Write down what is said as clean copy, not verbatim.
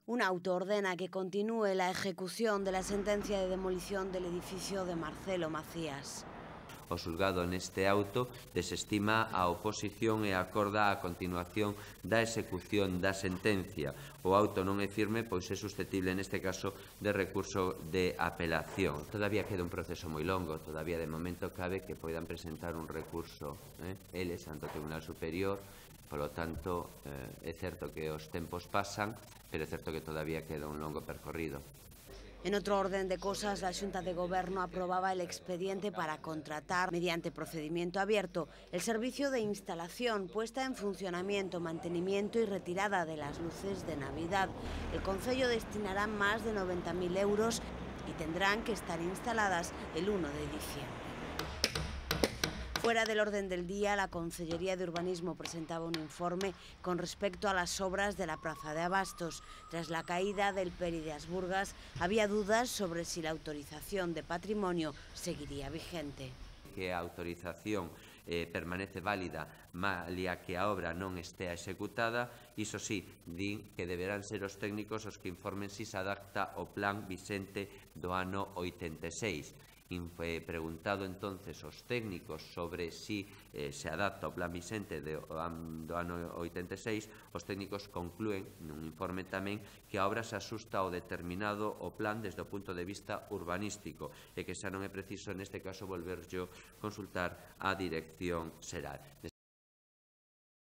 Un auto ordena que continúe la ejecución de la sentencia de demolición del edificio de Marcelo Macías. O xulgado neste auto desestima a oposición e acorda a continuación da execución da sentencia. O auto non é firme, pois é susceptible neste caso de recurso de apelación. Todavía queda un proceso moi longo, todavía de momento cabe que poidan presentar un recurso eles ante o Tribunal Superior. Polo tanto, é certo que os tempos pasan, pero é certo que todavía queda un longo percorrido. En otro orden de cosas, la Junta de Gobierno aprobaba el expediente para contratar, mediante procedimiento abierto, el servicio de instalación, puesta en funcionamiento, mantenimiento y retirada de las luces de Navidad. El Concello destinará más de 90.000 euros y tendrán que estar instaladas el 1 de diciembre. Fuera del orden del día, la Consellería de Urbanismo presentaba un informe con respecto a las obras de la Plaza de Abastos. Tras la caída del Peri de Asburgas, había dudas sobre si la autorización de patrimonio seguiría vigente. Que a autorización permanece válida malia que a obra non estea executada, iso sí, din que deberán ser os técnicos os que informen si se adapta ao plan Vicente do ano 86. Preguntado entonces os técnicos sobre si se adapta ao plan Vicente do ano 86, os técnicos conclúen nun informe tamén que a obra se asusta ao determinado o plan desde o punto de vista urbanístico e que xa non é preciso neste caso volverllo consultar á Dirección Xeral.